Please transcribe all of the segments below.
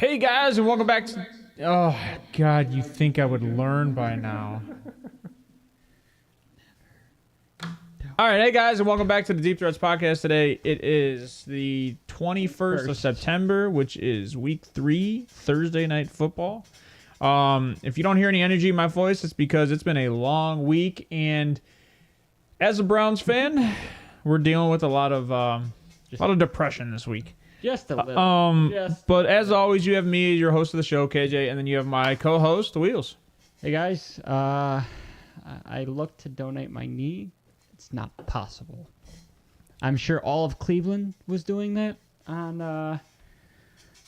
Hey guys, and welcome back to... Oh, God, you think I would learn by now. All right, hey guys, and welcome back to the Deep Threats Podcast today. It is the 21st of September, which is week 3, Thursday night football. If you don't hear any energy in my voice, it's because it's been a long week, and as a Browns fan, we're dealing with a lot of depression this week. Just a little. But as always, you have me, your host of the show, KJ, and then you have my co-host, The Wheels. Hey guys, I looked to donate my knee. It's not possible. I'm sure all of Cleveland was doing that on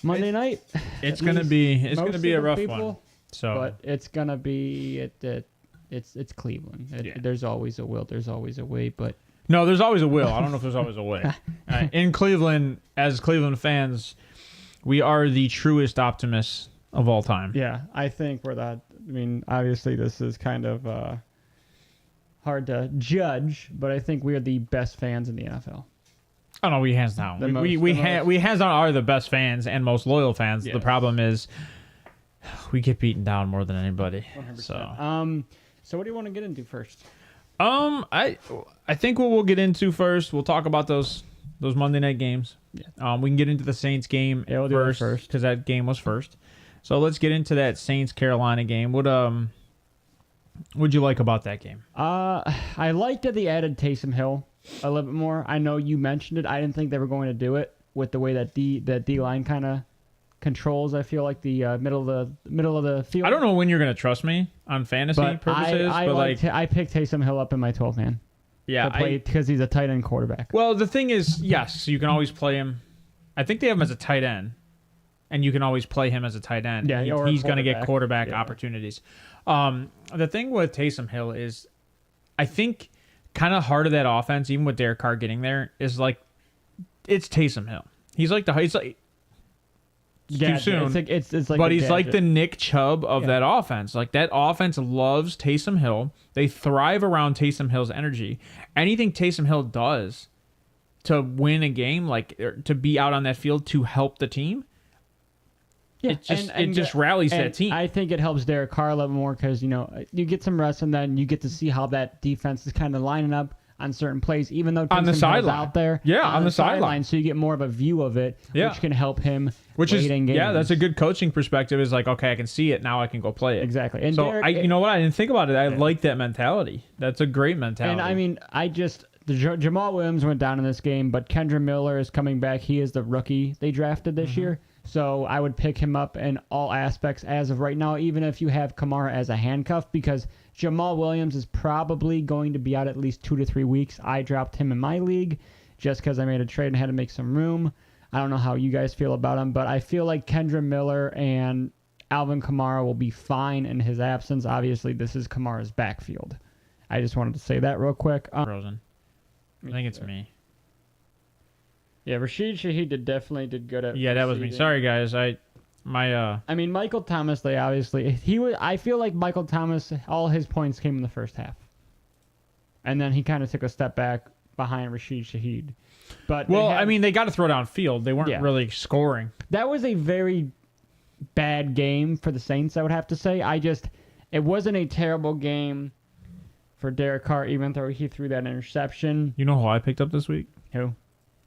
Monday night. It's gonna be a rough one. So, but it's gonna be it's Cleveland. There's always a will. There's always a way. But no, there's always a will. I don't know if there's always a way. In Cleveland, as Cleveland fans, we are the truest optimists of all time. Yeah, I think we're that. I mean, obviously, this is kind of hard to judge, but I think we are the best fans in the NFL. Oh no, we hands down. We hands down are the best fans and most loyal fans. Yes. The problem is we get beaten down more than anybody. 100%. So what do you want to get into first? I think what we'll get into first, we'll talk about those Monday night games. Yeah. We can get into the Saints game first because that game was first. So let's get into that Saints Carolina game. What'd you like about that game? I liked that they added Taysom Hill a little bit more. I know you mentioned it. I didn't think they were going to do it with the way that D line kind of controls. I feel like the middle of the field. I don't know when you're going to trust me on fantasy purposes, I picked Taysom Hill up in my 12 man. Yeah, because he's a tight end quarterback. Well, the thing is, yes, you can always play him. I think they have him as a tight end, and you can always play him as a tight end. Yeah, he's going to get quarterback opportunities. The thing with Taysom Hill is, I think, kind of heart of that offense, even with Derek Carr getting there, is like it's Taysom Hill. He's like too soon. It's like but he's like the Nick Chubb of that offense. Like that offense loves Taysom Hill. They thrive around Taysom Hill's energy. Anything Taysom Hill does to win a game, like to be out on that field to help the team, it just rallies that team. I think it helps Derek Carr a little more because you get some rest and then you get to see how that defense is kind of lining up on certain plays, even though on the sideline out there, on the sideline, so you get more of a view of it, which can help him. Which is in games. That's a good coaching perspective. Is like, okay, I can see it now, I can go play it. Exactly. And so you know what? I didn't think about it. I like that mentality. That's a great mentality. And I mean, Jamal Williams went down in this game, but Kendra Miller is coming back. He is the rookie they drafted this year. So I would pick him up in all aspects as of right now, even if you have Kamara as a handcuff, because Jamal Williams is probably going to be out at least 2 to 3 weeks. I dropped him in my league just because I made a trade and had to make some room. I don't know how you guys feel about him, but I feel like Kendra Miller and Alvin Kamara will be fine in his absence. Obviously, this is Kamara's backfield. I just wanted to say that real quick. Frozen. I think it's me. Yeah, Rashid Shaheed definitely did good at. Yeah, that was me. Sorry, guys. I mean, Michael Thomas. I feel like Michael Thomas. All his points came in the first half, and then he kind of took a step back behind Rashid Shaheed. But they got to throw downfield. They weren't really scoring. That was a very bad game for the Saints, I would have to say. It wasn't a terrible game for Derek Carr, even though he threw that interception. You know who I picked up this week? Who?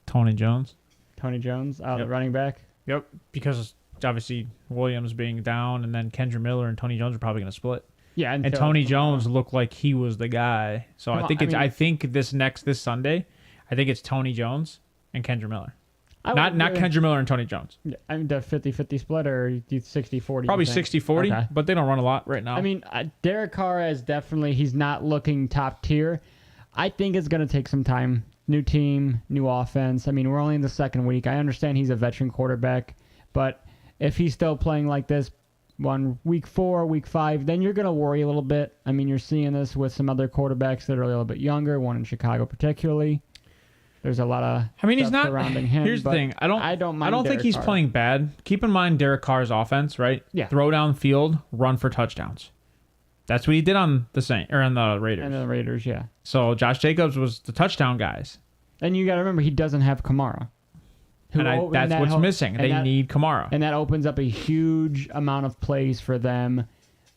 Tony Jones. The running back? Yep, because obviously Williams being down, and then Kendra Miller and Tony Jones are probably going to split. Yeah, and Tony Jones looked like he was the guy. So I think this Sunday, I think it's Tony Jones and Kendra Miller. Not Kendra Miller and Tony Jones. I mean, the 50-50 split or 60-40? Probably 60-40, but they don't run a lot right now. I mean, Derek Carr is definitely, he's not looking top tier. I think it's going to take some time. New team, new offense. I mean, we're only in the second week. I understand he's a veteran quarterback, but if he's still playing like this week 4, week 5, then you're going to worry a little bit. I mean, you're seeing this with some other quarterbacks that are a little bit younger, one in Chicago particularly. There's a lot of he's not surrounding him. Here's the thing. I don't think he's playing bad. Keep in mind Derek Carr's offense, right? Yeah. Throw downfield, run for touchdowns. That's what he did on the Raiders. And the Raiders, yeah. So Josh Jacobs was the touchdown guys. And you got to remember, he doesn't have Kamara. That's what's missing. They need Kamara. And that opens up a huge amount of plays for them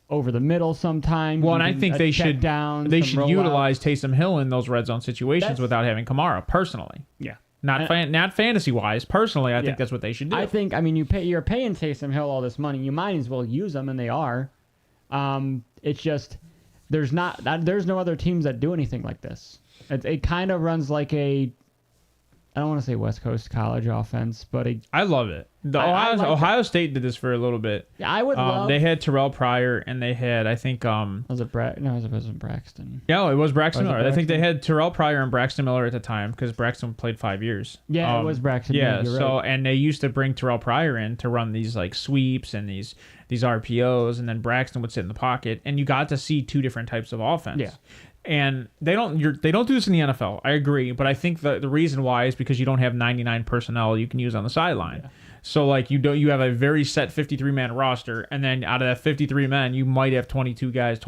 over the middle sometimes. Well, and I think they should utilize Taysom Hill in those red zone situations without having Kamara, personally. Yeah. Not fantasy-wise. Personally, I think that's what they should do. I think, you're paying Taysom Hill all this money. You might as well use them, and they are. It's just there's no other teams that do anything like this. It kind of runs like I don't want to say West Coast college offense, but I love it. Ohio State did this for a little bit. Yeah, I would love. They had Terrell Pryor, and they had, I think, was it No, it wasn't Braxton. Yeah, it was Braxton Miller. I think they had Terrell Pryor and Braxton Miller at the time because Braxton played 5 years. Yeah, it was Braxton. Yeah, You're so right. And they used to bring Terrell Pryor in to run these like sweeps and these RPOs, and then Braxton would sit in the pocket, and you got to see two different types of offense. Yeah. And they don't do this in the NFL. I agree, but I think the reason why is because you don't have 99 personnel you can use on the sideline. Yeah. So like you have a very set 53-man roster, and then out of that 53 men, you might have 23 guys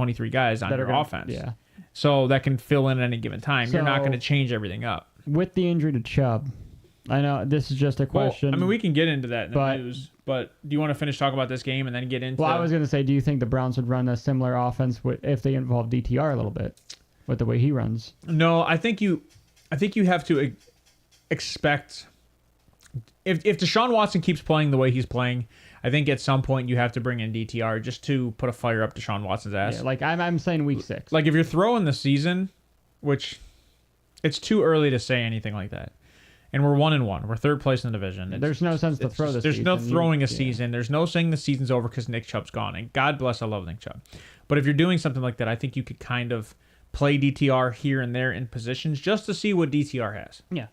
on your offense. Yeah. So that can fill in at any given time. You're not going to change everything up. With the injury to Chubb, I know this is just a question. Well, we can get into that in the news, but do you want to finish talking about this game and then get into? Well, I was going to say, do you think the Browns would run a similar offense if they involve DTR a little bit? With the way he runs. No, I think you have to expect if Deshaun Watson keeps playing the way he's playing, I think at some point you have to bring in DTR just to put a fire up Deshaun Watson's ass. Yeah, like I'm saying week 6. Like if you're throwing the season, which it's too early to say anything like that. And we're 1-1. We're third place in the division. There's no sense to throw this season. There's no throwing a season. There's no saying the season's over because Nick Chubb's gone. And God bless, I love Nick Chubb. But if you're doing something like that, I think you could kind of play DTR here and there in positions just to see what DTR has. Yeah.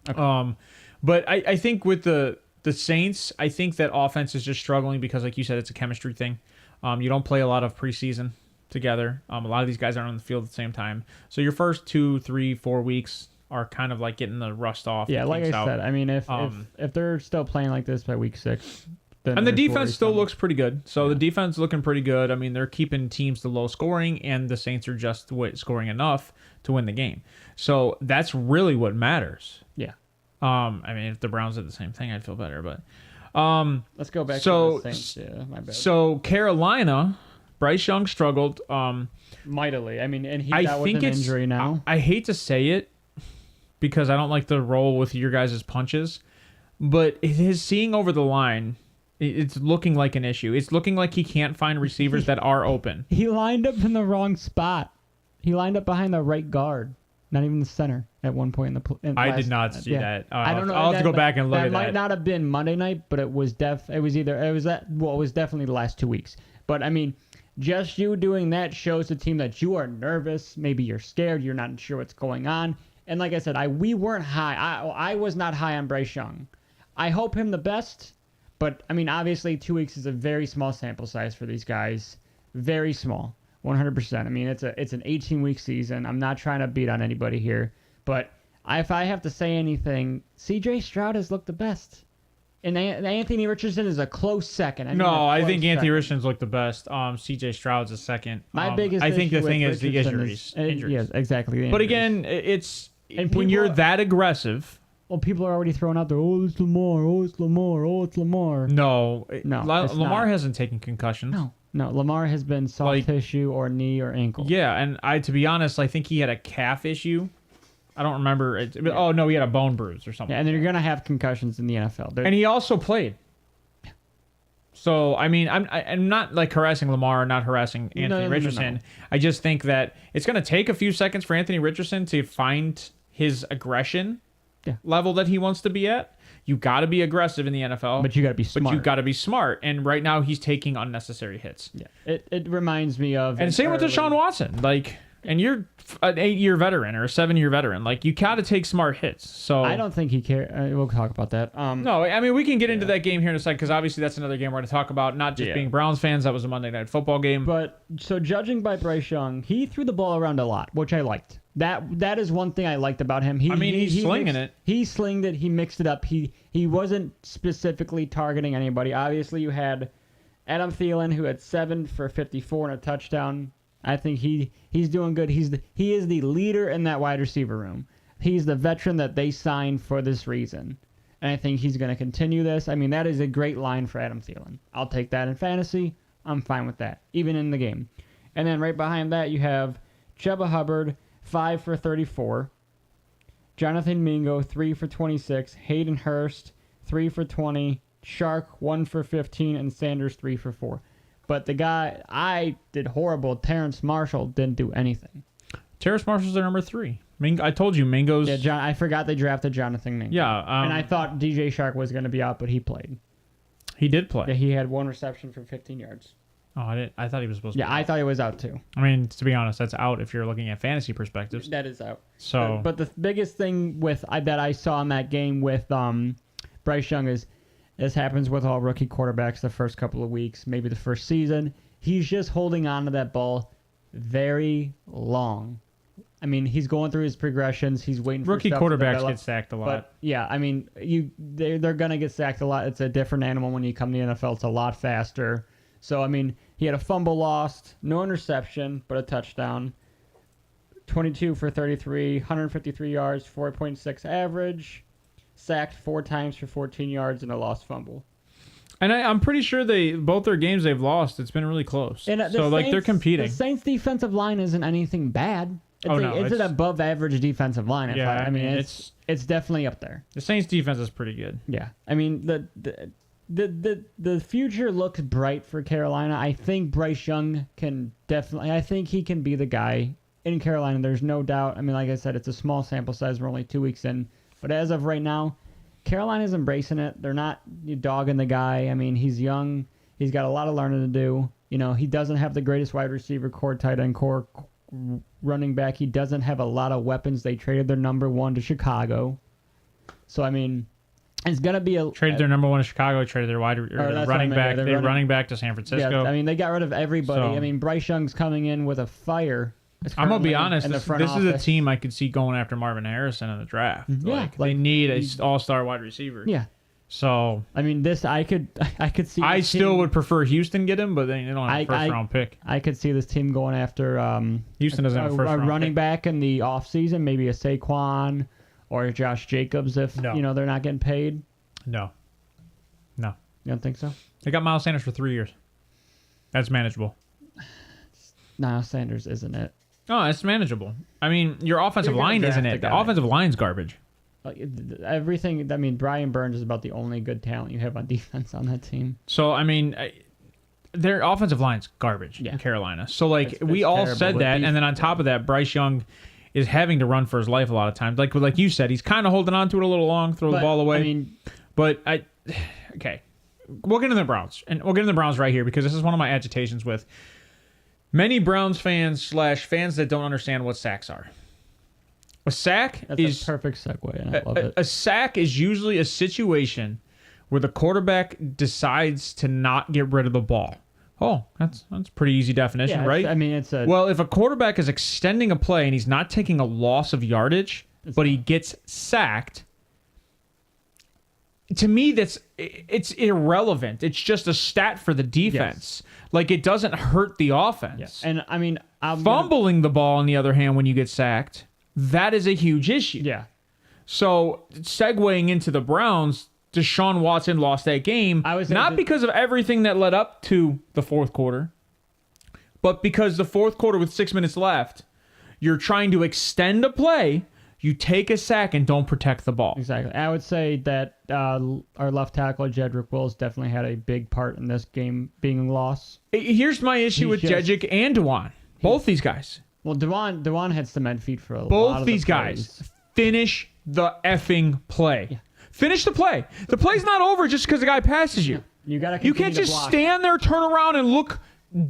Okay. But I think with the Saints, I think that offense is just struggling because, like you said, it's a chemistry thing. You don't play a lot of preseason together. A lot of these guys aren't on the field at the same time. So your first 2, 3, 4 weeks are kind of like getting the rust off. Yeah, like I said, I mean, if they're still playing like this by week 6... And the defense still looks pretty good. So the defense looking pretty good. I mean, they're keeping teams to low scoring, and the Saints are just scoring enough to win the game. So that's really what matters. Yeah. I mean, if the Browns did the same thing, I'd feel better. But let's go back to the Saints. Yeah, my bad. So Carolina, Bryce Young struggled mightily. I mean, and he's out with an injury now. I hate to say it because I don't like to roll with your guys' punches, but his seeing over the line. It's looking like an issue. It's looking like he can't find receivers that are open. He lined up in the wrong spot. He lined up behind the right guard, not even the center at one point in the I did not see that. I don't know. I'll have to go back and look at that. That might not have been Monday night, but it was it was definitely the last 2 weeks. But I mean, just you doing that shows the team that you are nervous. Maybe you're scared. You're not sure what's going on. And like I said, we weren't high. I was not high on Bryce Young. I hope him the best. But, I mean, obviously 2 weeks is a very small sample size for these guys. Very small. 100%. I mean, it's an 18-week season. I'm not trying to beat on anybody here. But if I have to say anything, C.J. Stroud has looked the best. And Anthony Richardson is a close second. I think Anthony Richardson's looked the best. C.J. Stroud's a second. My biggest I think the thing is the injuries. Yes, exactly. But again, when you're that aggressive... Well, people are already throwing out there, oh, it's Lamar, oh, it's Lamar, oh, it's Lamar. No. Lamar hasn't taken concussions. No, Lamar has been soft tissue or knee or ankle. Yeah, and to be honest, I think he had a calf issue. I don't remember. Oh, no, he had a bone bruise or something. Yeah, and you're going to have concussions in the NFL. And he also played. So, I mean, I'm not like harassing Lamar, not harassing Anthony Richardson. No. I just think that it's going to take a few seconds for Anthony Richardson to find his aggression level that he wants to be at. You got to be aggressive in the NFL. But you got to be smart. But you got to be smart. And right now he's taking unnecessary hits. Yeah. It reminds me of... And same with Deshaun Watson. And you're an 8-year veteran or a 7-year veteran. You got to take smart hits. So I don't think he cares. We'll talk about that. No, I mean, we can get into that game here in a second because obviously that's another game we're going to talk about. Not just being Browns fans. That was a Monday Night Football game. But so judging by Bryce Young, he threw the ball around a lot, which I liked. That is one thing I liked about him. He's slinging it. He slinged it. He mixed it up. He wasn't specifically targeting anybody. Obviously, you had Adam Thielen, who had 7 for 54 and a touchdown. I think he's doing good. He is the leader in that wide receiver room. He's the veteran that they signed for this reason. and I think he's going to continue this. I mean, that is a great line for Adam Thielen. I'll take that in fantasy. I'm fine with that, even in the game. And then right behind that, you have Chuba Hubbard, 5 for 34. Jonathan Mingo, 3 for 26. Hayden Hurst, 3 for 20. Shark, 1 for 15. And Sanders, 3 for 4. But the guy, I did horrible. Terrence Marshall didn't do anything. Terrence Marshall's their number 3. I told you, Mingo's... Yeah, I forgot they drafted Jonathan Mingo. Yeah. And I thought DJ Shark was going to be out, but he played. He did play. Yeah, he had 1 reception for 15 yards. Oh, I thought he was supposed to be Yeah, I thought he was out too. I mean, to be honest, that's out if you're looking at fantasy perspectives. That is out. So, But the biggest thing that I saw in that game with Bryce Young is this happens with all rookie quarterbacks the first couple of weeks, maybe the first season. He's just holding on to that ball very long. I mean, he's going through his progressions. He's waiting for rookie stuff to quarterbacks develop. get sacked a lot. But yeah, I mean, they're gonna get sacked a lot. It's a different animal when you come to the NFL. It's a lot faster. So I mean, he had a fumble lost, no interception, but a touchdown. 22 for 33, 153 yards, 4.6 average. Sacked 4 times for 14 yards and a lost fumble. And I'm pretty sure both their games they've lost, it's been really close. And so they're competing. The Saints' defensive line isn't anything bad. It's an above average defensive line. Yeah, I mean it's definitely up there. The Saints' defense is pretty good. Yeah, I mean the future looks bright for Carolina. I think Bryce Young can definitely. I think he can be the guy in Carolina. There's no doubt. I mean, like I said, it's a small sample size. We're only 2 weeks in, but as of right now, Carolina's embracing it. They're not dogging the guy. I mean, he's young. He's got a lot of learning to do. You know, he doesn't have the greatest wide receiver core, tight end core, running back. He doesn't have a lot of weapons. They traded their number 1 to Chicago. So, I mean, it's going to be traded their number 1 to Chicago, traded their running back. They're running back to San Francisco. Yeah, I mean, they got rid of everybody. So, I mean, Bryce Young's coming in with a fire. I'm going to be honest. This is a team I could see going after Marvin Harrison in the draft. Yeah, they need an all-star wide receiver. Yeah. So I mean, I could see. I still would prefer Houston get him, but they don't have a first-round pick. I could see this team going after Houston doesn't have a first-round running pick. back in the offseason, maybe a Saquon or Josh Jacobs if they're not getting paid. No. You don't think so? They got Miles Sanders for 3 years. That's manageable. No, Sanders isn't it. Oh, it's manageable. I mean, your offensive line isn't it. The offensive line's garbage. Everything. I mean, Brian Burns is about the only good talent you have on defense on that team. So, I mean, their offensive line's garbage in Carolina. So, we all said that, and then on top of that, Bryce Young is having to run for his life a lot of times. Like you said, he's kind of holding on to it a little long, throw the ball away. I mean, okay. We'll get into the Browns, and we'll get into the Browns right here because this is one of my agitations with many Browns fans / fans that don't understand what sacks are. A sack is a perfect segue, and I love it. A sack is usually a situation where the quarterback decides to not get rid of the ball. Oh, that's a pretty easy definition, right? I mean, if a quarterback is extending a play and he's not taking a loss of yardage, but he gets sacked, to me, it's irrelevant. It's just a stat for the defense. Yes. Like, it doesn't hurt the offense. Yes. And I mean, fumbling the ball, on the other hand, when you get sacked, that is a huge issue. Yeah. So, segueing into the Browns, Deshaun Watson lost that game, not because of everything that led up to the fourth quarter, but because the fourth quarter with 6 minutes left, you're trying to extend a play, you take a sack and don't protect the ball. Exactly. I would say that our left tackle, Jedrick Wills, definitely had a big part in this game being lost. Here's my issue with Jedrick and Dewan. Both these guys. Well, Dewan had cement feet for a lot of Both these guys. Finish the effing play. Yeah. Finish the play. The play's not over just because the guy passes you. You can't just stand there, turn around, and look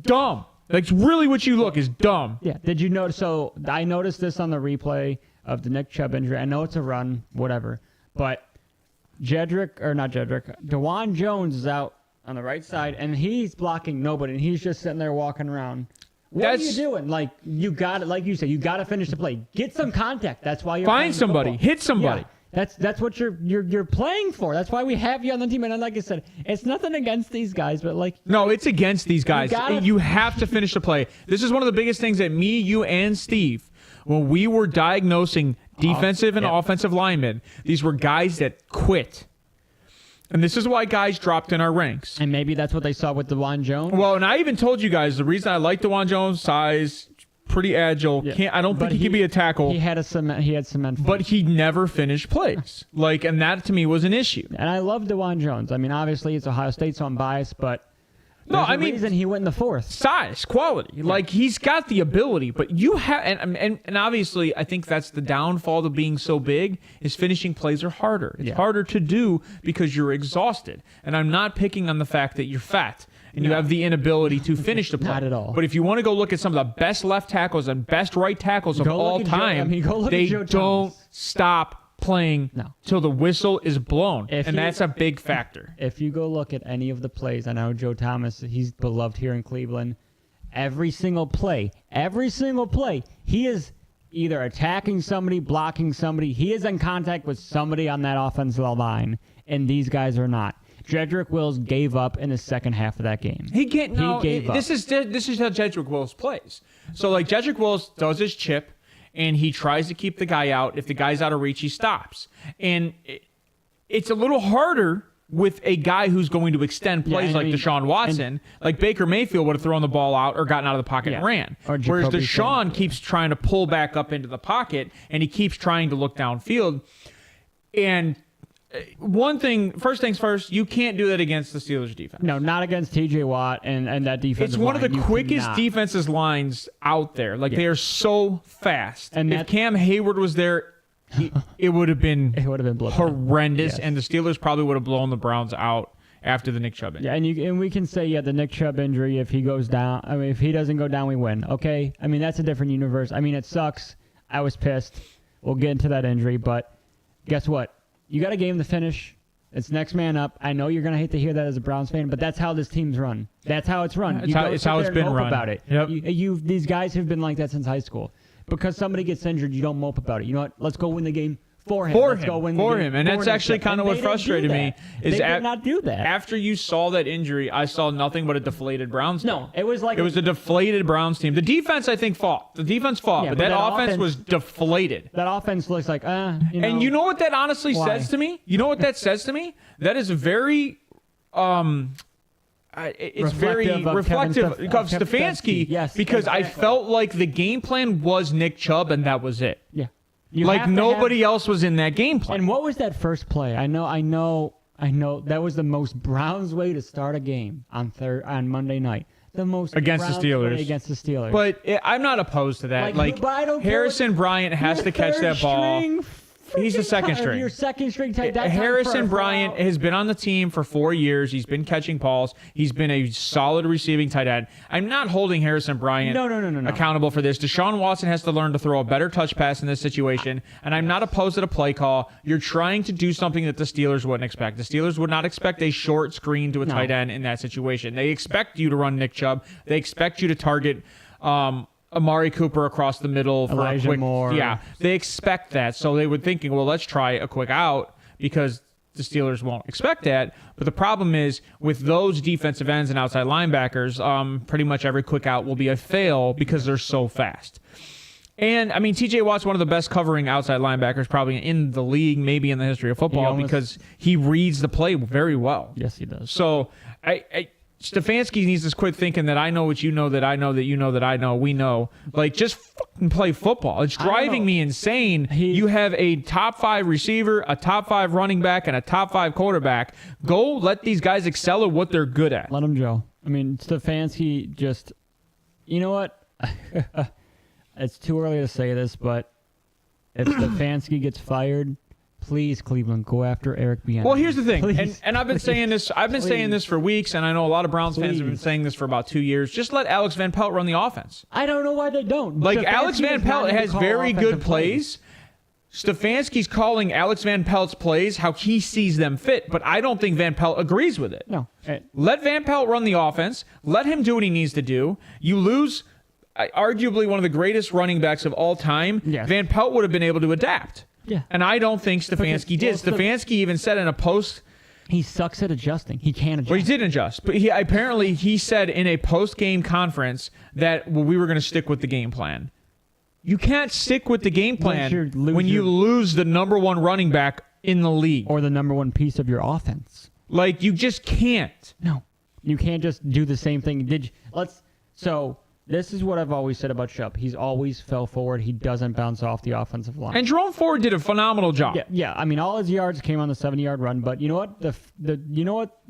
dumb. Like, really what you look is dumb. Yeah. Did you notice? So I noticed this on the replay of the Nick Chubb injury. I know it's a run, whatever. But Dewan Jones is out on the right side, and he's blocking nobody, and he's just sitting there walking around. What are you doing? Like, you got it. Like you said, you got to finish the play. Get some contact. That's why you're find somebody. Hit somebody. Yeah. That's what you're playing for. That's why we have you on the team. And like I said, it's nothing against these guys, but no, it's against these guys. You have to finish the play. This is one of the biggest things that me, you, and Steve, when we were diagnosing defensive and offensive linemen, these were guys that quit And this is why guys dropped in our ranks. And maybe that's what they saw with DeJuan Jones. Well, and I even told you guys the reason I like DeJuan Jones' size, pretty agile. Yeah. I don't think he could be a tackle. He had cement. But he never finished plays. And that to me was an issue. And I love DeJuan Jones. I mean, obviously it's Ohio State, so I'm biased, but there's a reason he went in the 4th. Size, quality. He's got the ability, but you have, and obviously I think that's the downfall of being so big is finishing plays are harder. It's harder to do because you're exhausted. And I'm not picking on the fact that you're fat and you have the inability to finish the play. Not at all. But if you want to go look at some of the best left tackles and best right tackles of all time, they don't stop playing till the whistle is blown, that's a big factor. If you go look at any of the plays, I know Joe Thomas, he's beloved here in Cleveland. Every single play, he is either attacking somebody, blocking somebody. He is in contact with somebody on that offensive line, and these guys are not. Jedrick Wills gave up in the second half of that game. He gave up. This is how Jedrick Wills plays. So Jedrick Wills does his chip, and he tries to keep the guy out. If the guy's out of reach, he stops. And it's a little harder with a guy who's going to extend plays Deshaun Watson. Baker Mayfield would have thrown the ball out or gotten out of the pocket and ran. Whereas Deshaun keeps trying to pull back up into the pocket, and he keeps trying to look downfield. And first things first, you can't do that against the Steelers defense. No, not against TJ Watt and that defense. It's one of the quickest defensive lines out there. They are so fast. And if Cam Hayward was there, it would have been horrendous, and the Steelers probably would have blown the Browns out after the Nick Chubb injury. Yeah, and we can say, the Nick Chubb injury, if he goes down, if he doesn't go down, we win. Okay? That's a different universe. It sucks. I was pissed. We'll get into that injury, but guess what? You got a game to finish. It's next man up. I know you're going to hate to hear that as a Browns fan, but that's how this team's run. That's how it's run. It's how it's been run. About it. Yep. These guys have been like that since high school. Because somebody gets injured, you don't mope about it. You know what? Let's go win the game for him. And that's actually kind of what frustrated me. They did not do that. After you saw that injury, I saw nothing but a deflated Browns team. No, it was a deflated Browns team. The defense, I think, fought. But that offense was deflated. That offense looks like, And you know what that honestly says to me? You know what that says to me? That is very... it's very reflective of Stefanski. Yes, because exactly. I felt like the game plan was Nick Chubb, and that was it. Yeah. Nobody else was in that game plan. And what was that first play? I know. That was the most Browns way to start a game on Monday night. The most against the Steelers. But I'm not opposed to that. Harrison Bryant has to catch that ball. He's the second string. Your second string tight. Harrison Bryant has been on the team for 4 years. He's been catching balls. He's been a solid receiving tight end. I'm not holding Harrison Bryant accountable for this. Deshaun Watson has to learn to throw a better touch pass in this situation, and I'm not opposed to the play call. You're trying to do something that the Steelers wouldn't expect. The Steelers would not expect a short screen to a tight end in that situation. They expect you to run Nick Chubb. They expect you to target Amari Cooper across the middle for Elijah a quick Moore. Yeah, they expect that. So they were thinking, well, let's try a quick out because the Steelers won't expect that. But the problem is with those defensive ends and outside linebackers, pretty much every quick out will be a fail because they're so fast. And, TJ Watt's one of the best covering outside linebackers probably in the league, maybe in the history of football, because he reads the play very well. Yes, he does. So Stefanski needs to quit thinking that I know what you know, that I know that you know that I know, we know. Just fucking play football. It's driving me insane. You have a top 5 receiver, a top 5 running back, and a top 5 quarterback. Go let these guys excel at what they're good at. Let them go. Stefanski just... You know what? It's too early to say this, but if Stefanski gets fired... Please, Cleveland, go after Eric Bieniemy. Well, here's the thing, and I've been saying this. I've been saying this for weeks, and I know a lot of Browns fans have been saying this for about 2 years. Just let Alex Van Pelt run the offense. I don't know why they don't. Alex Van Pelt has very good plays. Stefanski's calling Alex Van Pelt's plays how he sees them fit, but I don't think Van Pelt agrees with it. No. Let Van Pelt run the offense. Let him do what he needs to do. You lose arguably one of the greatest running backs of all time. Yes. Van Pelt would have been able to adapt. Yeah. And I don't think Stefanski did. Stefanski even said in a post... He sucks at adjusting. He can't adjust. Well, he did adjust. But he said in a post-game conference that we were going to stick with the game plan. You can't stick with the game plan when you lose the number 1 running back in the league. Or the number 1 piece of your offense. Like, you just can't. No. You can't just do the same thing. So this is what I've always said about Chubb. He's always fell forward. He doesn't bounce off the offensive line. And Jerome Ford did a phenomenal job. Yeah. I mean, all his yards came on the 70-yard run. But you know what?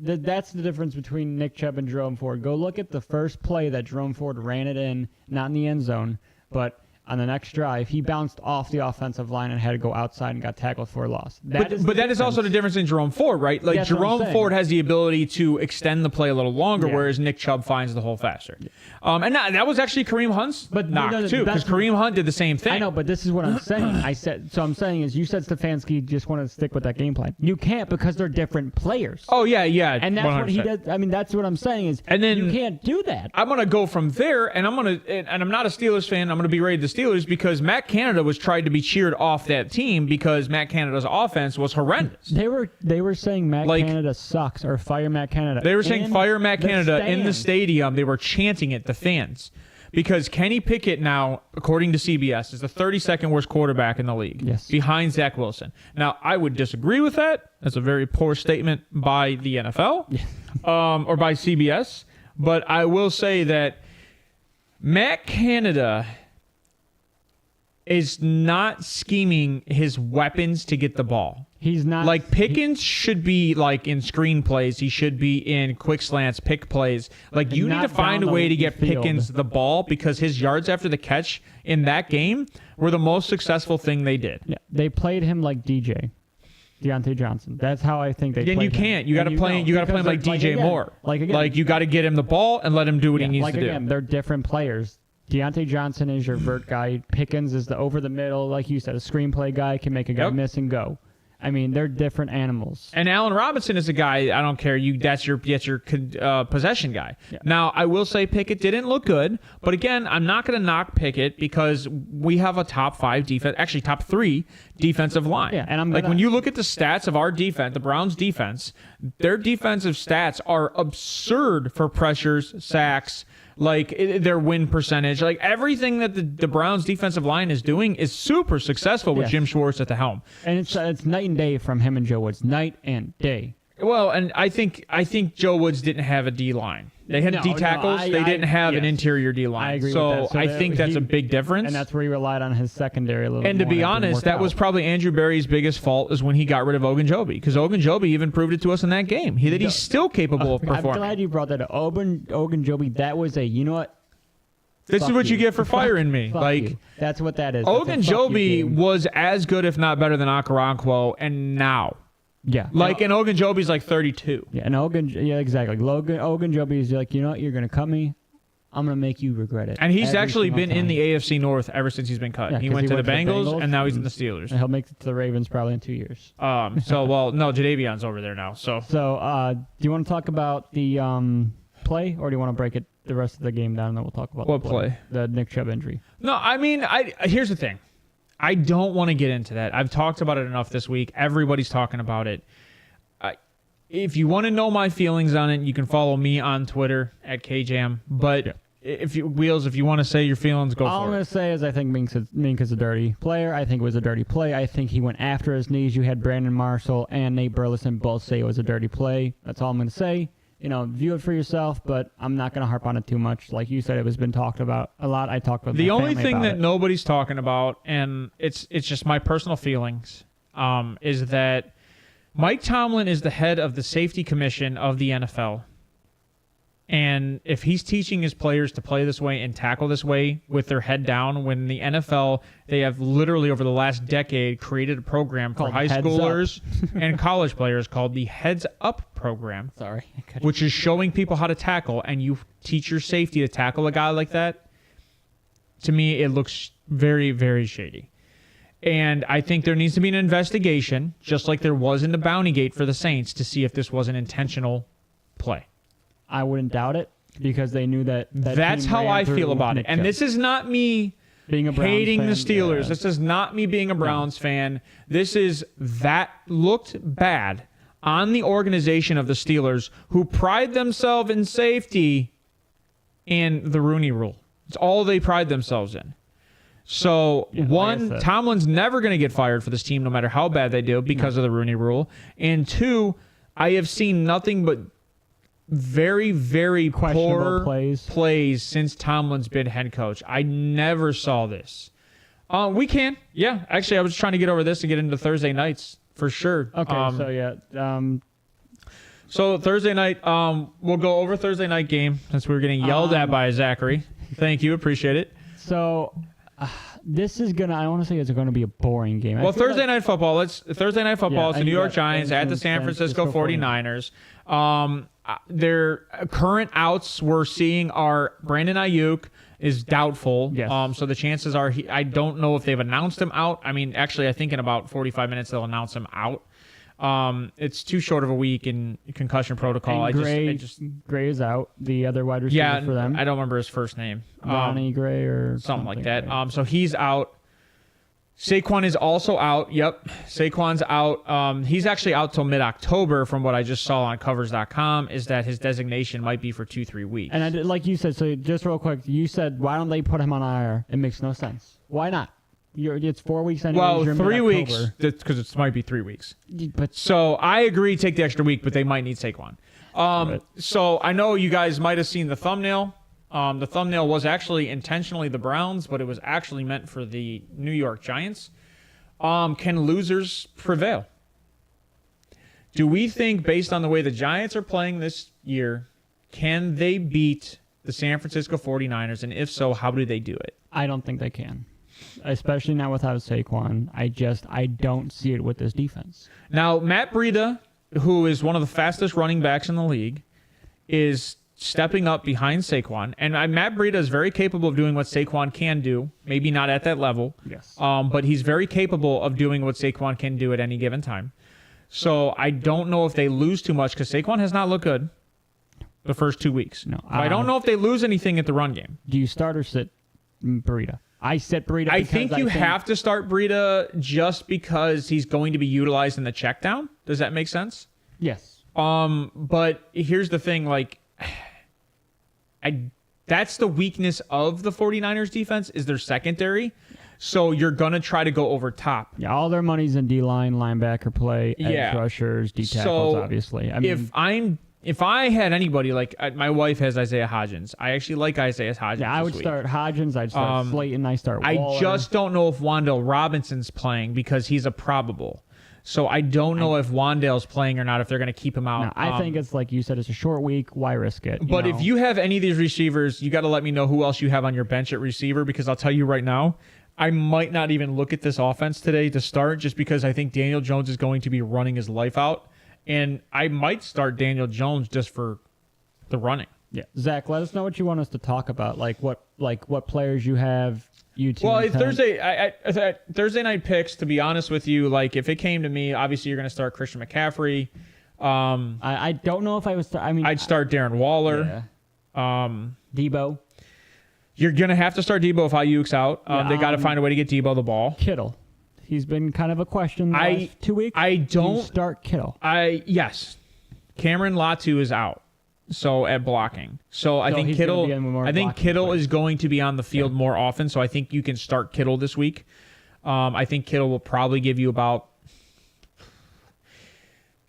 That's the difference between Nick Chubb and Jerome Ford. Go look at the first play that Jerome Ford ran it in, not in the end zone, but on the next drive, he bounced off the offensive line and had to go outside and got tackled for a loss. But that is also the difference in Jerome Ford, right? Like, Jerome Ford has the ability to extend the play a little longer, whereas Nick Chubb finds the hole faster. And that was actually Kareem Hunt's knock, too, because Kareem Hunt did the same thing. I know, but this is what I'm saying. I'm saying is you said Stefanski just wanted to stick with that game plan. You can't because they're different players. Oh, yeah. And that's 100%. What he does. I mean, that's what I'm saying is you can't do that. I'm going to go from there, and I'm not a Steelers fan. I'm going to berate the Steelers because Matt Canada was tried to be cheered off that team because Matt Canada's offense was horrendous. They were saying Matt Canada sucks or fire Matt Canada. They were saying fire Matt Canada in the stadium. They were chanting it, the fans. Because Kenny Pickett now, according to CBS, is the 32nd worst quarterback in the league, behind Zach Wilson. Now, I would disagree with that. That's a very poor statement by the NFL or by CBS. But I will say that Matt Canada is not scheming his weapons to get the ball. He's not. Like, Pickens should be, like, in screen plays. He should be in quick slants, pick plays. Like, you need to find a way to get Pickens the ball because his yards after the catch in that game were the most successful thing they did. Yeah, they played him like Deontay Johnson. That's how I think they played him. You can't. You got to play him like DJ Moore. Like, you got to get him the ball and let him do what he needs to do. They're different players. Deontay Johnson is your vert guy. Pickens is the over the middle, like you said, a screenplay guy, can make a guy miss and go. I mean, they're different animals. And Allen Robinson is a guy, I don't care, that's your possession guy. Yeah. Now, I will say Pickett didn't look good, but again, I'm not going to knock Pickett because we have a top 5 defense, actually top 3 defensive line. Yeah, and when you look at the stats of our defense, the Browns defense, their defensive stats are absurd for pressures, sacks, like their win percentage, like everything that the Browns defensive line is doing is super successful with Jim Schwartz at the helm. And it's night and day from him and Joe Woods, night and day. Well, and I think Joe Woods didn't have a D line. They had D tackles. They didn't have an interior D line. I agree with that. So I think that's a big difference. And that's where he relied on his secondary a little bit. And to be honest, that was probably Andrew Berry's biggest fault is when he got rid of Ogunjobi. Because Ogunjobi even proved it to us in that game. That he's still capable of performing. I'm glad you brought that up. Ogunjobi, that was you know what? This is what you get for firing me. That's what that is. Ogunjobi was as good, if not better, than Okoronkwo, and now. Yeah. And Ogunjobi's like 32. Yeah, and exactly. Ogunjobi is like, you know what, you're going to cut me. I'm going to make you regret it. And he's actually been in the AFC North ever since he's been cut. Yeah, he went to the Bengals, and now he's in the Steelers. And he'll make it to the Ravens probably in 2 years. No, Jadeveon's over there now. So do you want to talk about the play, or do you want to break it the rest of the game down, and then we'll talk about what play? The Nick Chubb injury. No, I mean, here's the thing. I don't want to get into that. I've talked about it enough this week. Everybody's talking about it. If you want to know my feelings on it, you can follow me on Twitter at KJAM. But if you want to say your feelings, go for it. All I'm going to say is I think Mink is a dirty player. I think it was a dirty play. I think he went after his knees. You had Brandon Marshall and Nate Burleson both say it was a dirty play. That's all I'm going to say. View it for yourself, but I'm not going to harp on it too much. Like you said, it has been talked about a lot. I talked about the only thing that nobody's talking about, and it's just my personal feelings, is that Mike Tomlin is the head of the safety commission of the NFL. And if he's teaching his players to play this way and tackle this way with their head down, when the NFL, they have literally over the last decade created a program for high schoolers and college players called the Heads Up program. Sorry. Which is showing people how to tackle, and you teach your safety to tackle a guy like that. To me, it looks very, very shady. And I think there needs to be an investigation, just like there was in the Bounty Gate for the Saints, to see if this was an intentional play. I wouldn't doubt it because they knew that that's how I feel about it. And this is not me being hating the Steelers. Yeah. This is not me being a Browns fan. This is that looked bad on the organization of the Steelers, who pride themselves in safety and the Rooney Rule. It's all they pride themselves in. So, one, Tomlin's never going to get fired for this team no matter how bad they do because of the Rooney Rule. And two, I have seen nothing but very, very Questionable poor plays since Tomlin's been head coach. I never saw this. We can. Yeah. Actually, I was trying to get over this and get into Thursday nights for sure. Okay, so yeah. So Thursday night, we'll go over Thursday night game since we were getting yelled at by Zachary. Thank you. Appreciate it. So this is going to, I want to say it's going to be a boring game. Well, Thursday night football. Thursday night football. It's the New York Giants at the San Francisco 49ers. Their current outs we're seeing are Brandon Ayuk is doubtful. Yes. So the chances are, I don't know if they've announced him out. I mean, actually, I think in about 45 minutes they'll announce him out. It's too short of a week in concussion protocol. And Gray is out. The other wide receiver for them. I don't remember his first name. Ronnie Gray or something like that. Gray. So he's out. Saquon is also out. Yep. Saquon's out. He's actually out till mid-October from what I just saw on covers.com is that his designation might be for 2-3 weeks. And like you said, so just real quick, you said, why don't they put him on IR? It makes no sense. Why not? It's 4 weeks anyways. Well, 3 weeks because it might be 3 weeks. But so I agree, take the extra week, but they might need Saquon. So I know you guys might have seen the thumbnail. The thumbnail was actually intentionally the Browns, but it was actually meant for the New York Giants. Can losers prevail? Do we think, based on the way the Giants are playing this year, can they beat the San Francisco 49ers? And if so, how do they do it? I don't think they can. Especially not without Saquon. I don't see it with this defense. Now, Matt Breida, who is one of the fastest running backs in the league, is stepping up behind Saquon. And Matt Breida is very capable of doing what Saquon can do. Maybe not at that level. Yes. But he's very capable of doing what Saquon can do at any given time. So I don't know if they lose too much because Saquon has not looked good the first 2 weeks. No. I don't know if they lose anything at the run game. Do you start or sit Breida? I sit Breida. I think you have to start Breida just because he's going to be utilized in the check down. Does that make sense? Yes. But here's the thing, that's the weakness of the 49ers defense is their secondary. So you're going to try to go over top. Yeah, all their money's in D-line, linebacker play, edge rushers, D-tackles, obviously. I mean, if I had anybody, my wife has Isaiah Hodgins. I actually like Isaiah Hodgins. Yeah, I would start Hodgins. I'd start Slayton. I start Waller. I just don't know if Wan'Dale Robinson's playing because he's a probable. So I don't know if Wan'Dale's playing or not, if they're going to keep him out. No, I think it's like you said, it's a short week. Why risk it? But if you have any of these receivers, you got to let me know who else you have on your bench at receiver because I'll tell you right now, I might not even look at this offense today to start just because I think Daniel Jones is going to be running his life out. And I might start Daniel Jones just for the running. Yeah, Zach, let us know what you want us to talk about. What players you have. Well, Thursday night picks. To be honest with you, if it came to me, obviously you're going to start Christian McCaffrey. I don't know if I was. I'd start Darren Waller. Yeah. Debo. You're going to have to start Debo if Ayuk's out. They got to find a way to get Debo the ball. Kittle. He's been kind of a question the last 2 weeks. I don't Do you start Kittle. Yes. Cameron Latu is out. So at blocking. So I think Kittle is going to be on the field more often. So I think you can start Kittle this week. I think Kittle will probably give you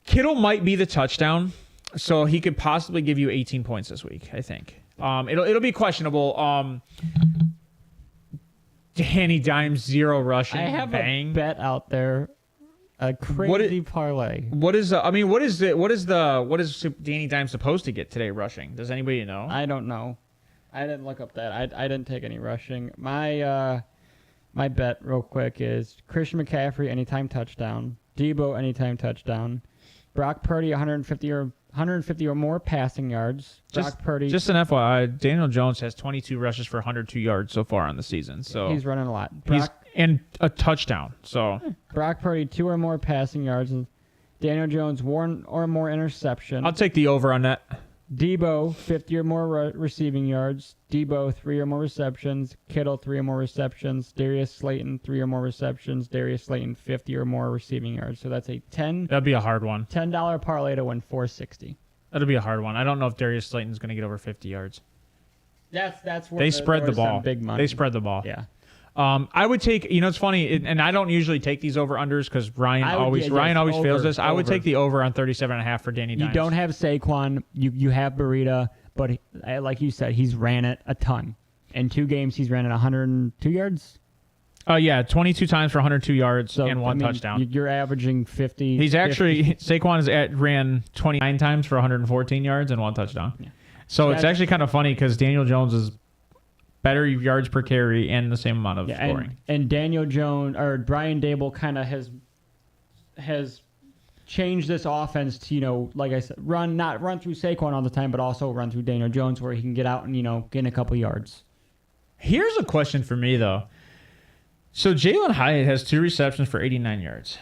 Kittle might be the touchdown. So he could possibly give you 18 points this week, I think. It'll be questionable. Danny Dimes 0 rushing. I have a bet out there. A crazy parlay. What is Danny Dimes supposed to get today rushing? Does anybody know? I don't know. I didn't look up that. I didn't take any rushing. My bet real quick is Christian McCaffrey anytime touchdown, Debo anytime touchdown, Brock Purdy 150 or more passing yards. Purdy. Just an FYI, Daniel Jones has 22 rushes for 102 yards so far on the season. So he's running a lot. And a touchdown. So Brock Purdy 2 or more passing yards. Daniel Jones 1 or more interception. I'll take the over on that. Debo 50 or more receiving yards. Debo 3 or more receptions. Kittle 3 or more receptions. Darius Slayton 3 or more receptions. Darius Slayton 50 or more receiving yards. So that's a That'd be a hard one. $10 parlay to win $460. That'll be a hard one. I don't know if Darius Slayton's going to get over 50 yards. That's where they spread the ball. Big money. They spread the ball. Yeah. I would take, it's funny, and I don't usually take these over-unders because Ryan always fails this. I would take the over on 37.5 for Danny Dimes. You don't have Saquon. You have Burrito, but like you said, he's ran it a ton. In 2 games, he's ran it 102 yards. 22 times for 102 yards and 1 touchdown. You're averaging 50. He's actually, Saquon ran 29 times for 114 yards and 1 touchdown. Yeah. So it's actually kind of funny because Daniel Jones is better yards per carry and the same amount of scoring. And Daniel Jones or Brian Dable kind of has changed this offense to, like I said, not run through Saquon all the time, but also run through Daniel Jones where he can get out and, gain a couple yards. Here's a question for me, though. So Jalen Hyatt has 2 receptions for 89 yards.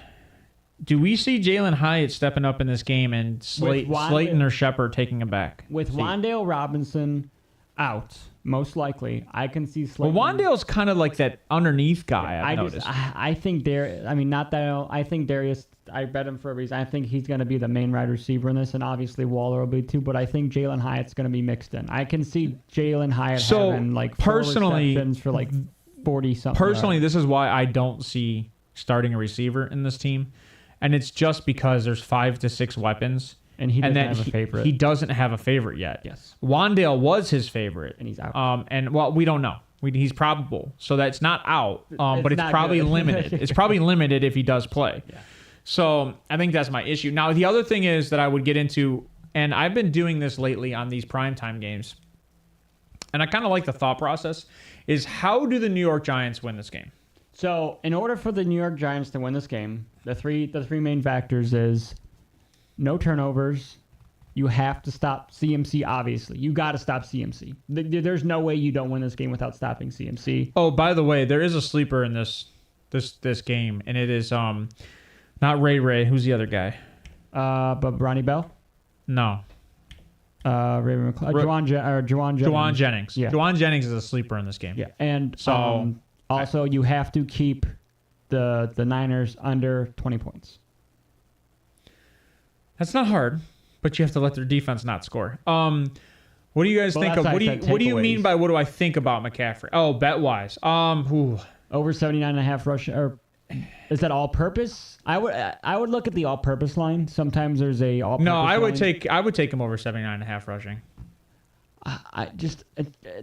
Do we see Jalen Hyatt stepping up in this game and Slayton or Shepard taking him back? With Wan'Dale Robinson out, most likely, I can see Slayton. Well, Wan'Dale's kind of like that underneath guy, I've noticed. I think I think Darius, I bet him for a reason. I think he's going to be the main wide receiver in this, and obviously Waller will be too, but I think Jalen Hyatt's going to be mixed in. I can see Jalen Hyatt having 4 receptions for 40-something. Personally, this is why I don't see starting a receiver in this team. And it's just because there's 5 to 6 weapons. And he doesn't have a favorite. He doesn't have a favorite yet. Yes. Wan'Dale was his favorite. And he's out. We don't know. He's probable. So that's not out. But it's probably limited. It's probably limited if he does play. Yeah. So I think that's my issue. Now, the other thing is that I would get into, and I've been doing this lately on these primetime games, and I kind of like the thought process, is how do the New York Giants win this game? So in order for the New York Giants to win this game, the three main factors is no turnovers. You have to stop CMC, obviously. You got to stop CMC. There's no way you don't win this game without stopping CMC. Oh, by the way, there is a sleeper in this game, and it is not Ray. Who's the other guy? But Ronnie Bell? No. Juwan Jennings. Yeah. Juwan Jennings is a sleeper in this game. Yeah, and so also you have to keep the Niners under 20 points. That's not hard, but you have to let their defense not score. What do you guys think of? What do you mean by what do I think about McCaffrey? Oh, bet wise. Over 79.5 rush, or is that all purpose? I would look at the all purpose line. Sometimes there's a all purpose line. I would take him over 79.5 rushing.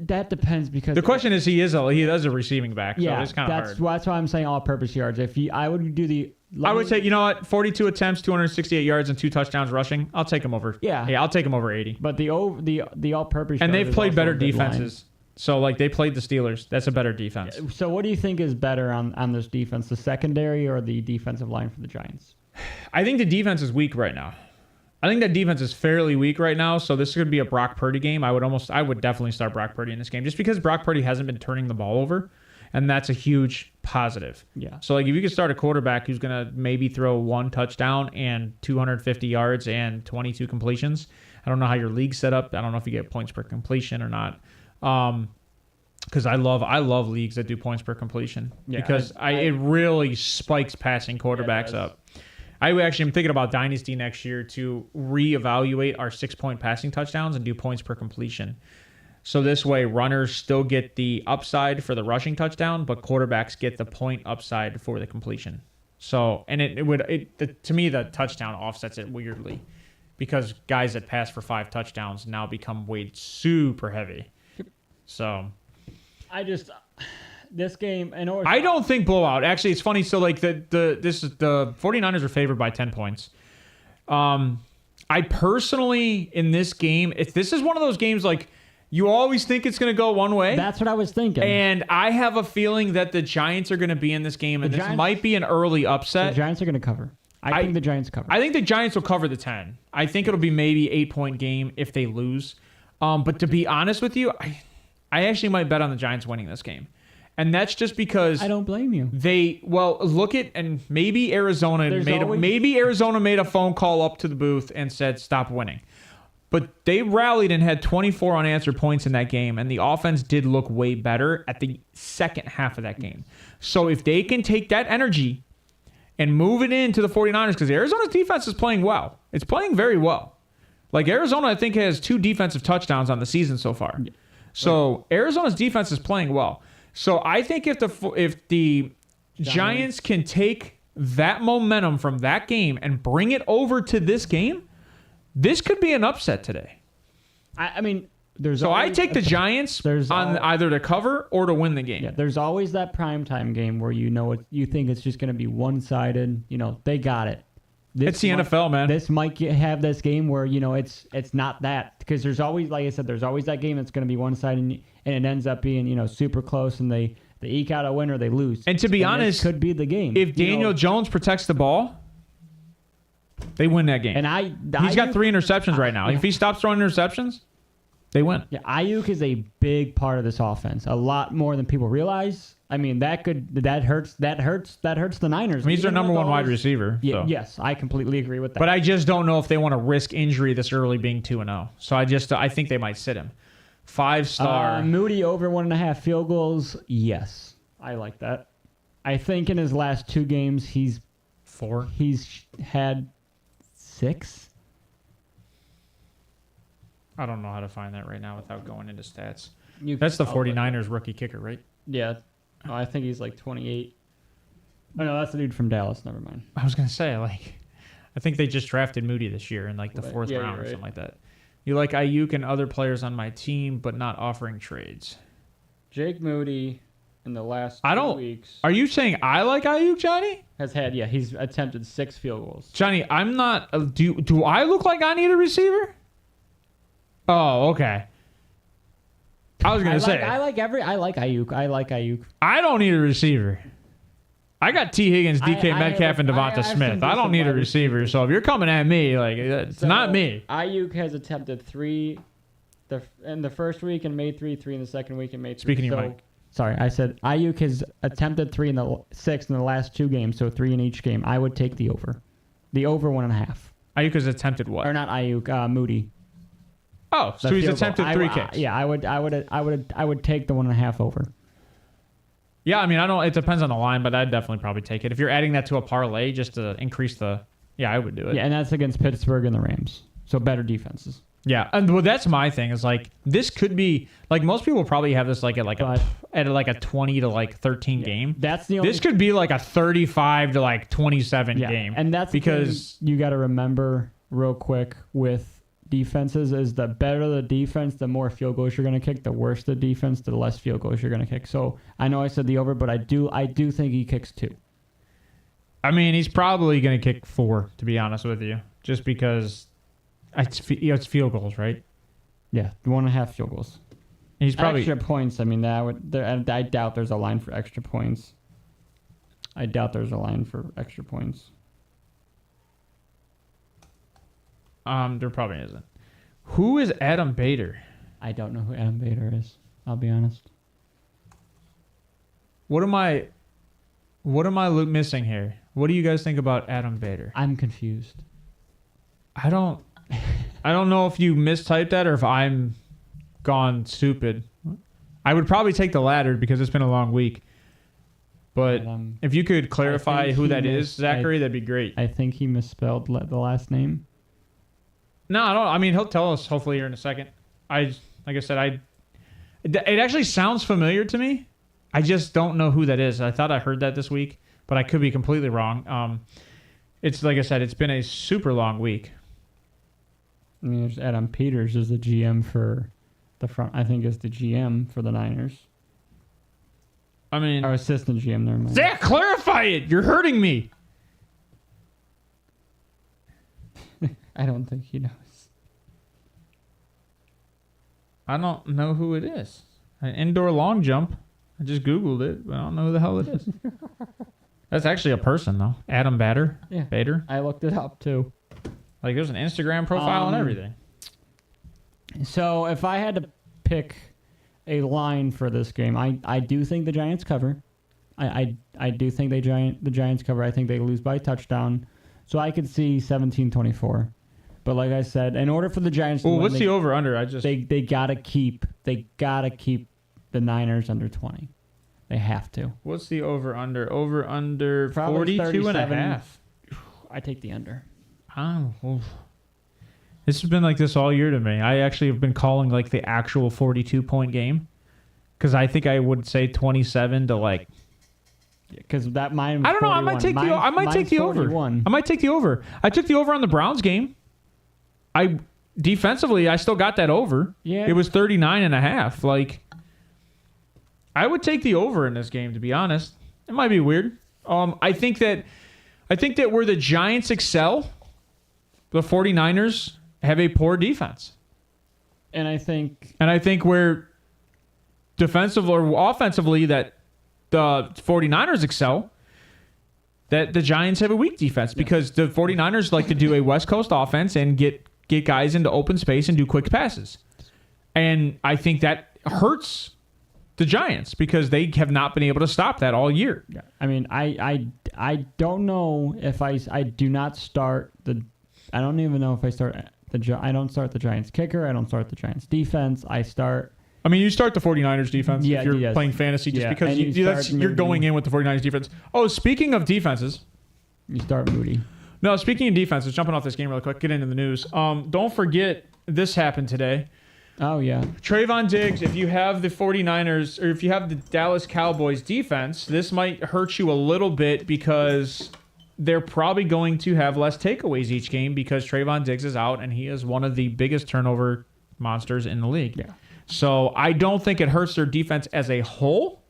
That depends because the question is he is a receiving back, so it's kind of hard. That's why I'm saying all purpose yards. I would do the. I would say, 42 attempts, 268 yards, and 2 touchdowns rushing. I'll take him over. Yeah, I'll take him over 80. But the all-purpose. And they've played better defenses. So they played the Steelers. That's a better defense. So what do you think is better on this defense, the secondary or the defensive line for the Giants? I think the defense is weak right now. I think that defense is fairly weak right now. So this could be a Brock Purdy game. I would definitely start Brock Purdy in this game just because Brock Purdy hasn't been turning the ball over. And that's a huge positive. Yeah. So if you could start a quarterback who's going to maybe throw 1 touchdown and 250 yards and 22 completions. I don't know how your league's set up. I don't know if you get points per completion or not. Because I love leagues that do points per completion because it really spikes passing quarterbacks up. I actually am thinking about Dynasty next year to reevaluate our 6-point passing touchdowns and do points per completion. So this way, runners still get the upside for the rushing touchdown, but quarterbacks get the point upside for the completion. So, and to me, the touchdown offsets it weirdly because guys that pass for 5 touchdowns now become weighed super heavy. So, this game, I don't think blowout. Actually, it's funny. So, the 49ers are favored by 10 points. I personally, in this game, this is one of those games you always think it's going to go one way. That's what I was thinking. And I have a feeling that the Giants are going to be in this game, and this might be an early upset. The Giants are going to cover. I think the Giants cover. I think the Giants will cover the 10. I think it'll be maybe 8-point game if they lose. But to be honest with you, I actually might bet on the Giants winning this game. And that's just because I don't blame you. Maybe Arizona made a phone call up to the booth and said stop winning. But they rallied and had 24 unanswered points in that game, and the offense did look way better at the second half of that game. So if they can take that energy and move it into the 49ers, because Arizona's defense is playing well. It's playing very well. Arizona, I think, has 2 defensive touchdowns on the season so far. So Arizona's defense is playing well. So I think if the Giants can take that momentum from that game and bring it over to this game, this could be an upset today. I mean, there's so I take the Giants on either to cover or to win the game. Yeah, there's always that primetime game where you think it's just going to be one-sided. They got it. It's the NFL, man. This might have this game where it's not that, because there's always, like I said, there's always that game that's going to be one-sided and it ends up being super close and they eke out a win or they lose. And to be honest, this could be the game. If Daniel Jones protects the ball, they win that game. And he's got 3 interceptions right now. If he stops throwing interceptions, they win. Yeah, Ayuk is a big part of this offense, a lot more than people realize. I mean, that hurts the Niners. He's their number 1 wide receiver. Yeah, so. Yes, I completely agree with that. But I just don't know if they want to risk injury this early, being 2-0. So I think they might sit him. 5-star. Moody over 1.5 field goals. Yes, I like that. I think in his last 2 games he's 4. He's had 6. I don't know how to find that right now without going into stats. That's the 49ers rookie kicker, right? Yeah. Oh, I think he's like 28. Oh, no, that's the dude from Dallas. Never mind. I was going to say, I think they just drafted Moody this year in the 4th round or something like that. You like Ayuk and other players on my team, but not offering trades. Jake Moody in the last 2 weeks. Are you saying I like Ayuk, Johnny? He's attempted 6 field goals. Johnny, I'm not. Do I look like I need a receiver? Oh, okay. I was gonna say I like Ayuk. I don't need a receiver. I got T. Higgins, DK Metcalf, and Devonta Smith. I don't need a receiver. So if you're coming at me, it's not me. Ayuk has attempted 3 in the first week and made 3 in the second week and made 3. Speaking of your mic. Sorry, I said Ayuk has attempted 3 in the 6 in the last 2 games, so 3 in each game. I would take the over. The over 1.5. Ayuk has attempted what? Or not Ayuk, Moody. Oh, so he's attempted 3 kicks. Yeah, I would take the 1.5 over. Yeah, I mean, it depends on the line, but I'd definitely probably take it. If you're adding that to a parlay just to increase I would do it. Yeah, and that's against Pittsburgh and the Rams. So better defenses. Yeah, and that's my thing is this could be most people probably have this at a 20 to 13 game. That's the only. This could be a 35 to 27 game. And that's because you got to remember real quick with defenses is the better the defense, the more field goals you're going to kick. The worse the defense, the less field goals you're going to kick. So I know I said the over, but I do think he kicks 2. I mean, he's probably going to kick 4, to be honest with you, just because it's field goals, right? Yeah, 1.5 field goals. He's probably extra points. I mean, I doubt there's a line for extra points. There probably isn't. Who is Adam Bader? I don't know who Adam Bader is. I'll be honest. What am I missing here? What do you guys think about Adam Bader? I'm confused. I don't know if you mistyped that or if I'm gone stupid. I would probably take the latter because it's been a long week. But if you could clarify who that is, Zachary, that'd be great. I think he misspelled the last name. No, I don't. I mean, he'll tell us hopefully here in a second. It actually sounds familiar to me. I just don't know who that is. I thought I heard that this week, but I could be completely wrong. It's like I said, it's been a super long week. I mean, there's Adam Peters is the GM for the front. I think is the GM for the Niners. I mean, our assistant GM. Never mind. Zach, clarify it. You're hurting me. I don't think he knows. I don't know who it is. An indoor long jump. I just Googled it, but I don't know who the hell it is. That's actually a person, though. Adam Bader. Yeah. Bader. I looked it up, too. There's an Instagram profile and everything. So, if I had to pick a line for this game, I do think the Giants cover. I do think the Giants cover. I think they lose by a touchdown. So, I could see 17-24. But like I said, in order for the Giants to win, what's the over-under? They gotta keep the Niners under 20. They have to. What's the over-under? Over-under 42.5. I take the under. Oh, this has been like this all year to me. I actually have been calling the actual 42-point game because I think I would say 27 to like. Because that mine. I don't know. I might take I might take the over. 41. I might take the over. I took the over on the Browns game. Defensively, I still got that over. Yeah. It was 39.5. Like, I would take the over in this game, to be honest. It might be weird. I think that where the Giants excel, the 49ers have a poor defense. And I think where defensively or offensively that the 49ers excel, that the Giants have a weak defense because the 49ers like to do a West Coast offense and get guys into open space and do quick passes. And I think that hurts the Giants because they have not been able to stop that all year. Yeah. I mean, I don't know if I do not start I don't even know if I start I don't start the Giants kicker. I don't start the Giants defense. You start the 49ers defense if you're playing fantasy just because you're going in with the 49ers defense. Oh, speaking of defenses. You start Moody. No, speaking of defenses, jumping off this game real quick, get into the news. Don't forget, this happened today. Oh, yeah. Trayvon Diggs, if you have the 49ers, or if you have the Dallas Cowboys defense, this might hurt you a little bit because they're probably going to have less takeaways each game because Trayvon Diggs is out and he is one of the biggest turnover monsters in the league. Yeah. So I don't think it hurts their defense as a whole.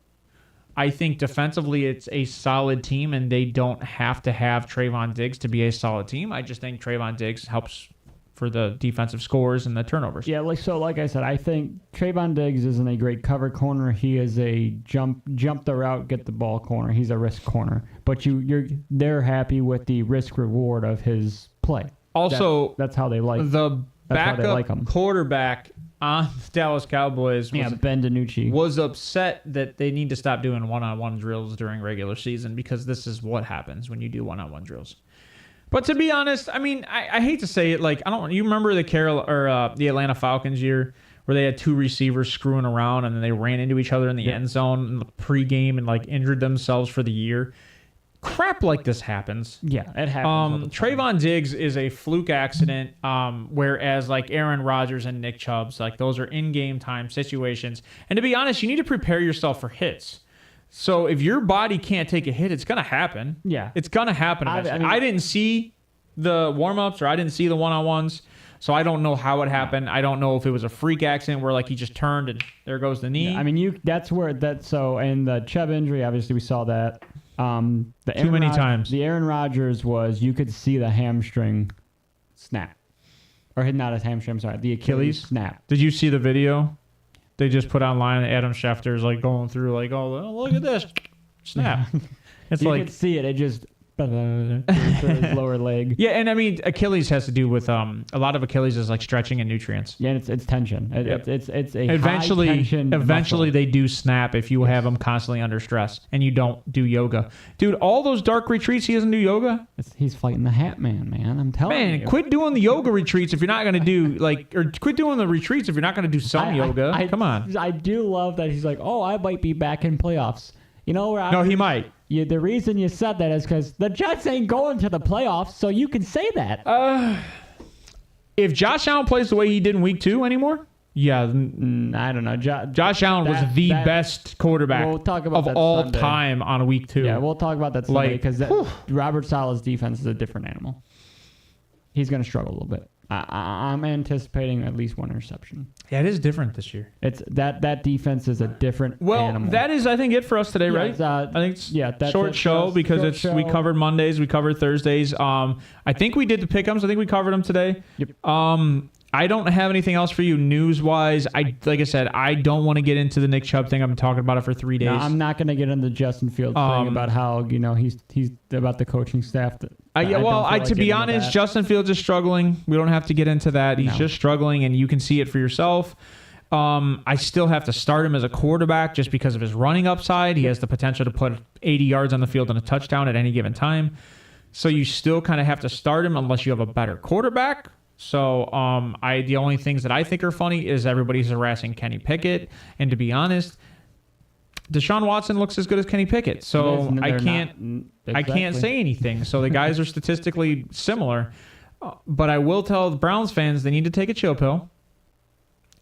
I think defensively it's a solid team and they don't have to have Trayvon Diggs to be a solid team. I just think Trayvon Diggs helps for the defensive scores and the turnovers. Yeah, like I said, I think Trayvon Diggs isn't a great cover corner. He is a jump the route, get the ball corner. He's a risk corner. But they're happy with the risk reward of his play. Also, that's how they like the backup quarterback on the Dallas Cowboys Ben DiNucci was upset that they need to stop doing one-on-one drills during regular season because this is what happens when you do one-on-one drills. But to be honest, I hate to say it, you remember the Atlanta Falcons year where they had two receivers screwing around and then they ran into each other in the end zone in the pregame and injured themselves for the year. Crap like this happens. Yeah, it happens. Trayvon Diggs is a fluke accident, whereas Aaron Rodgers and Nick Chubb's, those are in-game time situations. And to be honest, you need to prepare yourself for hits. So if your body can't take a hit, it's going to happen. Yeah. It's going to happen. I didn't see the warm-ups or I didn't see the one-on-ones, so I don't know how it happened. I don't know if it was a freak accident where he just turned and there goes the knee. Yeah, and the Chubb injury, obviously we saw that. Too many times. The Aaron Rodgers was, you could see the hamstring snap. Or not his hamstring, I'm sorry, the Achilles snap. Did you see the video? They just put online Adam Schefter's going through oh, look at this. Snap. It's you could see it. It just his lower leg. Yeah, and Achilles has to do with a lot of Achilles is stretching and nutrients. Yeah, and it's tension. It's a eventually high tension muscle. They do snap if you have them constantly under stress and you don't do yoga. Dude, all those dark retreats, he doesn't do yoga. He's fighting the Hat Man, man. I'm telling you. Man, quit doing the yoga retreats if you're not going to do or quit doing the retreats if you're not going to do some yoga. Come on. I do love that he's I might be back in playoffs. No, he might. The reason you said that is because the Jets ain't going to the playoffs, so you can say that. If Josh Allen plays the way he did in week 2 anymore, yeah. I don't know. Josh Allen was the best quarterback of all time on week 2. Yeah, we'll talk about that Sunday because Robert Saleh's defense is a different animal. He's going to struggle a little bit. I'm anticipating at least one interception. Yeah, it is different this year. It's that defense is a different animal. That is, I think, it for us today, right? I think it's that's short show because we covered Mondays, we covered Thursdays. I think we did the pick'ems. I think we covered them today. Yep. I don't have anything else for you news-wise. Like I said, I don't want to get into the Nick Chubb thing. I've been talking about it for 3 days. No, I'm not going to get into the Justin Fields thing about how he's about the coaching staff. To be honest, Justin Fields is struggling. We don't have to get into that. He's just struggling, and you can see it for yourself. I still have to start him as a quarterback just because of his running upside. He has the potential to put 80 yards on the field and a touchdown at any given time. So you still kind of have to start him unless you have a better quarterback. So the only things that I think are funny is everybody's harassing Kenny Pickett. And to be honest, Deshaun Watson looks as good as Kenny Pickett. So I can't say anything. So the guys are statistically similar. But I will tell the Browns fans they need to take a chill pill.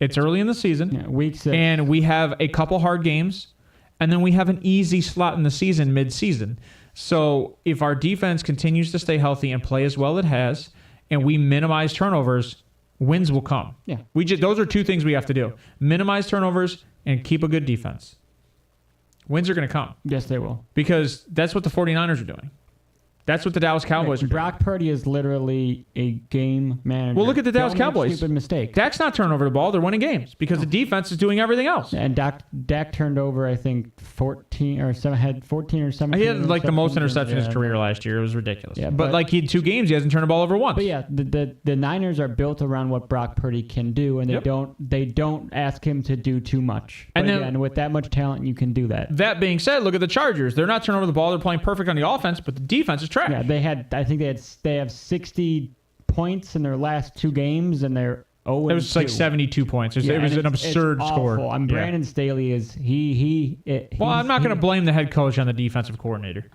It's early in the season. Yeah, week 6. And we have a couple hard games, and then we have an easy slot in the season mid-season. So if our defense continues to stay healthy and play as well as it has, and we minimize turnovers, wins will come. Yeah. Those are 2 things we have to do. Minimize turnovers and keep a good defense. Wins are going to come. Yes, they will. Because that's what the 49ers are doing. That's what the Dallas Cowboys are doing. Brock Purdy is literally a game manager. Well, look at the Dallas Don't make Cowboys. Stupid mistake. Dak's not turning over the ball. They're winning games because the defense is doing everything else. And Dak turned over, I think, 14 or 17. He had like the most interceptions in his career last year. It was ridiculous. Yeah, but like he had 2 games, he hasn't turned the ball over once. But yeah, the Niners are built around what Brock Purdy can do, and they don't ask him to do too much. And but then, again, with that much talent, you can do that. That being said, look at the Chargers. They're not turning over the ball. They're playing perfect on the offense, but the defense is trash. Yeah, I think they have 60 points in their last 2 games, and they're 0-2. It was like 72 points. It was an absurd score. And Brandon Staley is well, I'm not going to blame the head coach on the defensive coordinator.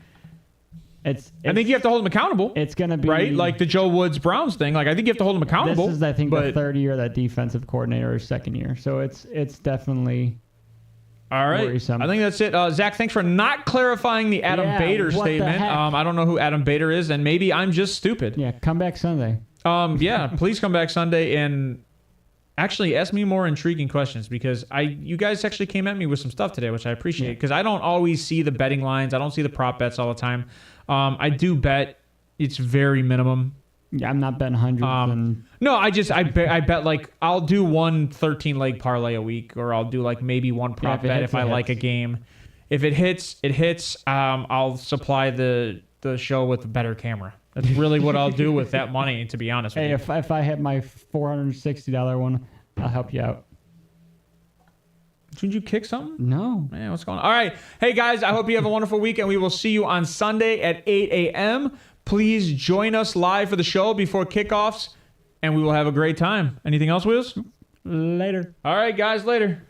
I think you have to hold him accountable. It's going to be right, like the Joe Woods Browns thing. Like I think you have to hold him accountable. This is, I think, the 3rd year of that defensive coordinator, or 2nd year. So it's definitely. All right. Worrisome. I think that's it. Zach, thanks for not clarifying the Adam Bader statement. I don't know who Adam Bader is, and maybe I'm just stupid. Yeah, come back Sunday. Yeah, please come back Sunday and actually ask me more intriguing questions, because you guys actually came at me with some stuff today, which I appreciate, because I don't always see the betting lines. I don't see the prop bets all the time. I do bet. It's very minimum. Yeah, I'm not betting hundreds. No, I bet like I'll do one 13-leg parlay a week, or I'll do like maybe one prop bet if I like a game. If it hits, it hits. I'll supply the show with a better camera. That's really what I'll do with that money, to be honest with you. Hey, if I hit my $460 one, I'll help you out. Didn't you kick something? No. Man, what's going on? All right. Hey, guys, I hope you have a wonderful week, and we will see you on Sunday at 8 a.m. Please join us live for the show before kickoffs, and we will have a great time. Anything else, Wheels? Later. All right, guys, later.